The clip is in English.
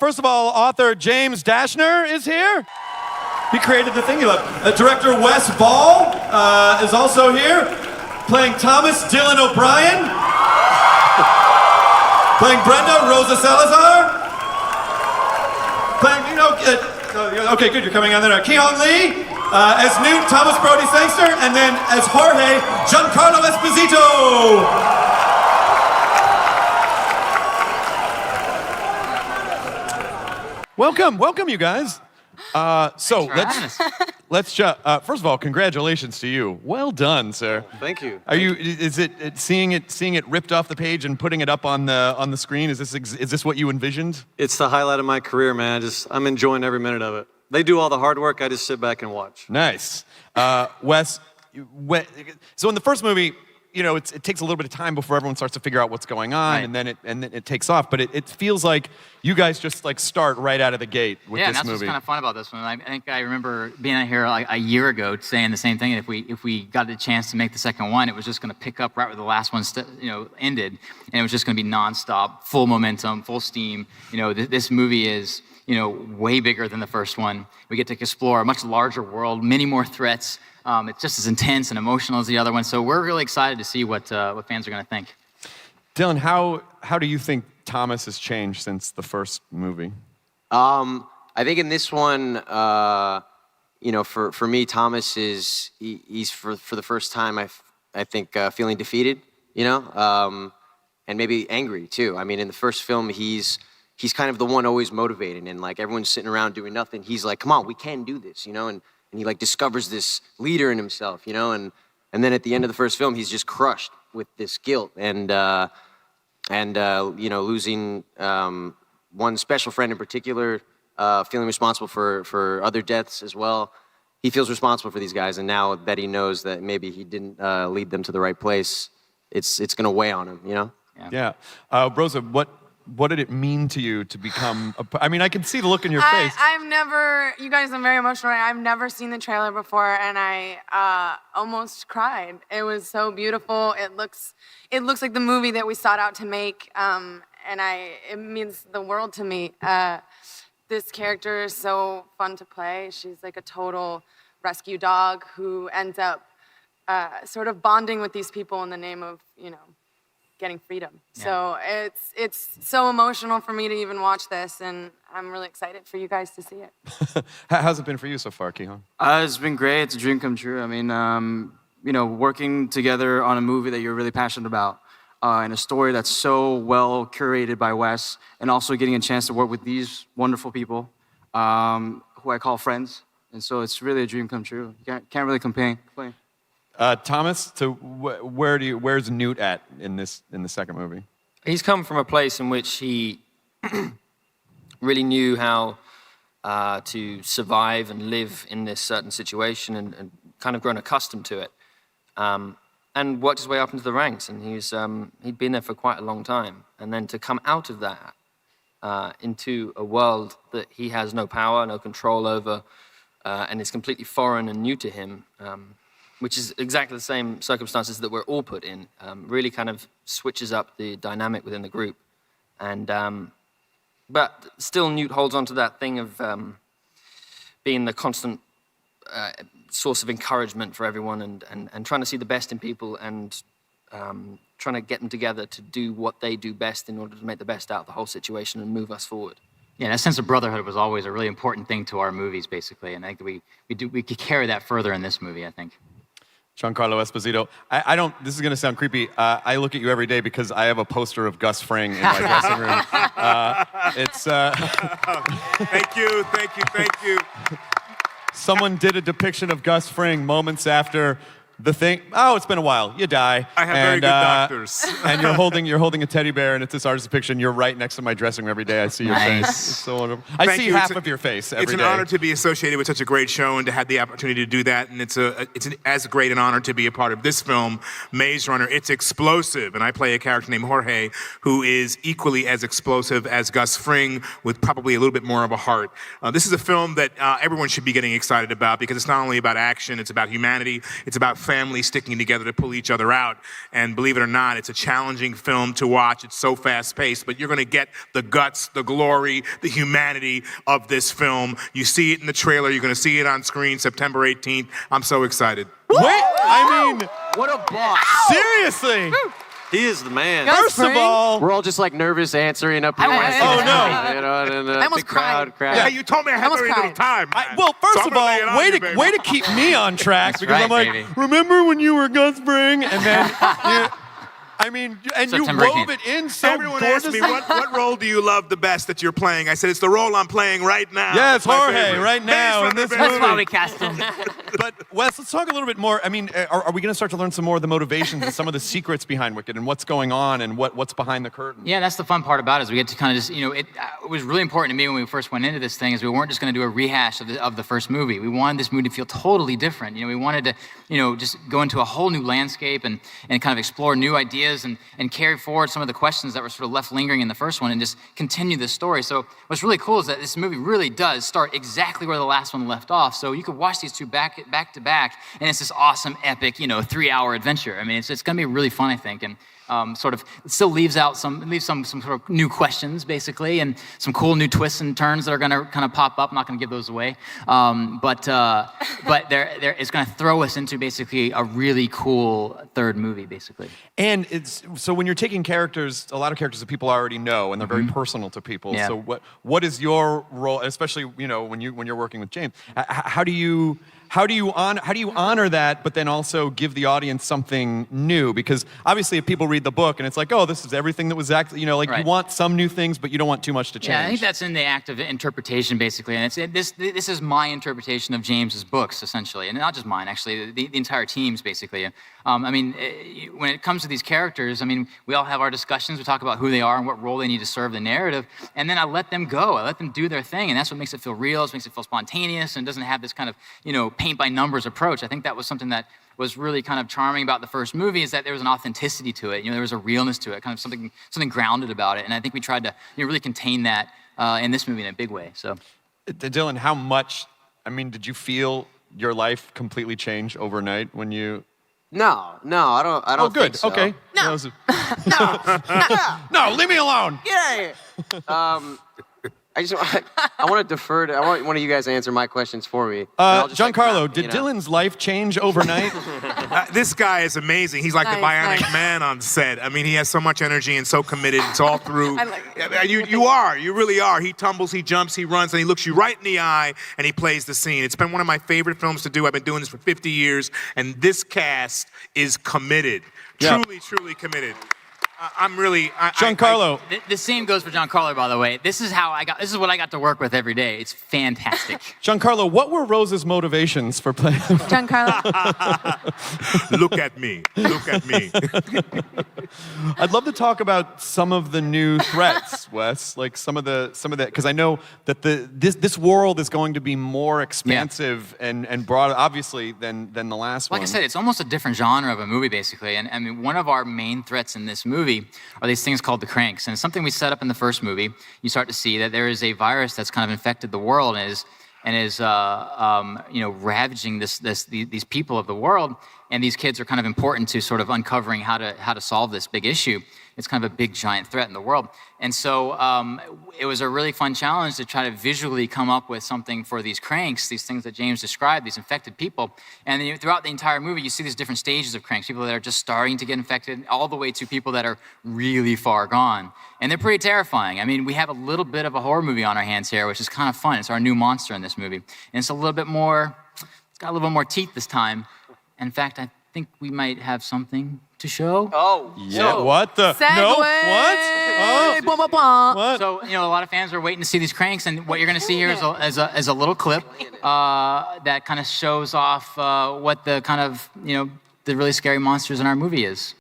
First of all, author James Dashner is here. He created the thing you love. Director Wes Ball is also here, playing Thomas Dylan O'Brien, playing Brenda Rosa Salazar, playing, okay, good, you're coming on there. Ki-Hong Lee, as Newt, Thomas Brody Sangster, and then as Jorge, Giancarlo Esposito. Welcome, you guys. So let's first of all, congratulations to you. Well done, sir. Thank you. Are you? Is it seeing it ripped off the page and putting it up on the screen? Is this what you envisioned? It's the highlight of my career, man. I'm enjoying every minute of it. They do all the hard work. I just sit back and watch. Nice, Wes. So in the first movie, it takes a little bit of time before everyone starts to figure out what's going on, right. and then it takes off. But it feels like you guys just start right out of the gate with this movie. Yeah, and that's what's kind of fun about this one. I think I remember being out here like a year ago saying the same thing. And if we got the chance to make the second one, it was just going to pick up right where the last one ended, and it was just going to be nonstop, full momentum, full steam. This movie is way bigger than the first one. We get to explore a much larger world, many more threats. It's just as intense and emotional as the other one, so we're really excited to see what fans are going to think. Dylan, how do you think Thomas has changed since the first movie? I think in this one, for me, Thomas he's for the first time I think feeling defeated, and maybe angry too. I mean, in the first film, he's kind of the one always motivating, and like everyone's sitting around doing nothing. He's like, "Come on, we can do this," And he discovers this leader in himself, and then at the end of the first film, he's just crushed with this guilt and losing one special friend in particular, feeling responsible for other deaths as well. He feels responsible for these guys, and now that he knows that maybe he didn't lead them to the right place, it's going to weigh on him, Yeah. Rosa, what did it mean to you to become I mean, I can see the look in your face. You guys are very emotional. I've never seen the trailer before, and I almost cried. It was so beautiful. It looks like the movie that we sought out to make, and it means the world to me. This character is so fun to play. She's like a total rescue dog who ends up sort of bonding with these people in the name of, getting freedom. Yeah. So it's so emotional for me to even watch this, and I'm really excited for you guys to see it. How's it been for you so far, Ki-Hong? It's been great. It's a dream come true. I mean, working together on a movie that you're really passionate about, and a story that's so well curated by Wes, and also getting a chance to work with these wonderful people, who I call friends. And so it's really a dream come true. You can't really complain. Thomas, so where's Newt at in the second movie? He's come from a place in which he really knew how to survive and live in this certain situation, and kind of grown accustomed to it, and worked his way up into the ranks. And he'd been there for quite a long time, and then to come out of that into a world that he has no power, no control over, and is completely foreign and new to him. Which is exactly the same circumstances that we're all put in, really kind of switches up the dynamic within the group. And, but still Newt holds on to that thing of being the constant source of encouragement for everyone, and trying to see the best in people, and trying to get them together to do what they do best in order to make the best out of the whole situation and move us forward. Yeah, that sense of brotherhood was always a really important thing to our movies, basically, and I think we could carry that further in this movie, I think. Giancarlo Esposito. I don't, this is going to sound creepy. I look at you every day because I have a poster of Gus Fring in my dressing room. Thank you. Someone did a depiction of Gus Fring moments after the thing. Oh, it's been a while. You die. I have very good doctors. And you're holding a teddy bear, and it's this artist's depiction. You're right next to my dressing room every day. I see your face. It's so wonderful. I see half of your face every day. It's an honor to be associated with such a great show and to have the opportunity to do that. And it's as great an honor to be a part of this film, Maze Runner. It's explosive, and I play a character named Jorge, who is equally as explosive as Gus Fring, with probably a little bit more of a heart. This is a film that everyone should be getting excited about, because it's not only about action, it's about humanity, it's about family sticking together to pull each other out. And believe it or not, it's a challenging film to watch. It's so fast-paced, but you're going to get the guts, the glory, the humanity of this film. You see it in the trailer. You're going to see it on screen September 18th. I'm so excited. Wait, I mean, What a boss. seriously. He is the man. Gus First of Fring? all, We're all just like nervous answering up here. Oh, no. You know, and I almost big crowd. Yeah, you told me I had almost very little cried. time. Man. well, first So I'm of gonna lay it all, on way you, to baby. way to keep me on track That's because right, I'm like, baby. remember when you were Gus Fring, and then I mean, and you September wove 18th. it in so Everyone asked gorgeously. me, what role do you love the best that you're playing? I said, it's the role I'm playing right now. Yeah, it's my Jorge favorite. right now in Maze this Runner, That's baby. why we cast him. But Wes, let's talk a little bit more. I mean, are we going to start to learn some more of the motivations and some of the secrets behind Wicked and what's going on and what's behind the curtain? Yeah, that's the fun part about it is we get to kind of just, it was really important to me when we first went into this thing is we weren't just going to do a rehash of the first movie. We wanted this movie to feel totally different. We wanted to, just go into a whole new landscape and kind of explore new ideas and carry forward some of the questions that were sort of left lingering in the first one and just continue the story. So what's really cool is that this movie really does start exactly where the last one left off. So you could watch these two back to back, and it's this awesome, epic, 3-hour adventure. I mean, it's going to be really fun, I think, and sort of it still leaves some sort of new questions, basically, and some cool new twists and turns that are going to kind of pop up. I'm not going to give those away, but it's going to throw us into basically a really cool third movie, basically. And it's so when you're taking characters, a lot of characters that people already know, and they're very personal to people. Yeah. So what is your role, especially when you're working with James? How do you honor that, but then also give the audience something new? Because obviously, if people read the book and it's like, oh, this is everything that was actually, you Right. want some new things, but you don't want too much to change. Yeah, I think that's in the act of interpretation, basically. And this is my interpretation of James's books, essentially, and not just mine, actually, the entire team's, basically. I mean, when it comes to these characters, I mean, we all have our discussions. We talk about who they are and what role they need to serve the narrative, and then I let them go. I let them do their thing, and that's what makes it feel real. It makes it feel spontaneous, and doesn't have this kind of, paint by numbers approach. I think that was something that was really kind of charming about the first movie, is that there was an authenticity to it. There was a realness to it, kind of something grounded about it. And I think we tried to really contain that in this movie in a big way. So, Dylan, how much? I mean, did you feel your life completely change overnight when you? No, I don't. Oh, good. Think so. Okay. No. No, leave me alone. Yeah. I want to defer to. I want one of you guys to answer my questions for me. And I'll just, Giancarlo, like, did Dylan's life change overnight? This guy is amazing. He's like the Nice, bionic nice. man on set. I mean, he has so much energy and so committed. It's all through. I like it. Yeah, you really are. He tumbles, he jumps, he runs, and he looks you right in the eye, and he plays the scene. It's been one of my favorite films to do. I've been doing this for 50 years, and this cast is committed. Yeah. Truly committed. I'm really. Giancarlo. the same goes for Giancarlo, by the way. This is what I got to work with every day. It's fantastic. Giancarlo, what were Rose's motivations for playing? Giancarlo. Look at me. Look at me. I'd love to talk about some of the new threats, Wes. Like some of the because I know that this world is going to be more expansive and broad, obviously, than the last one. Like I said, it's almost a different genre of a movie, basically. And I mean, one of our main threats in this movie are these things called the cranks. And it's something we set up in the first movie. You start to see that there is a virus that's kind of infected the world and is ravaging these people of the world. And these kids are kind of important to sort of uncovering how to solve this big issue. It's kind of a big, giant threat in the world. And so it was a really fun challenge to try to visually come up with something for these cranks, these things that James described, these infected people. And then throughout the entire movie, you see these different stages of cranks, people that are just starting to get infected, all the way to people that are really far gone. And they're pretty terrifying. I mean, we have a little bit of a horror movie on our hands here, which is kind of fun. It's our new monster in this movie. And it's got a little bit more teeth this time. In fact, I think we might have something to show. Oh, Yeah. What the? Segue. No. What? Oh. Blah, blah, blah. What? So, a lot of fans are waiting to see these cranks, and what you're going to see here is a little clip that kind of shows off what the kind of, the really scary monsters in our movie is.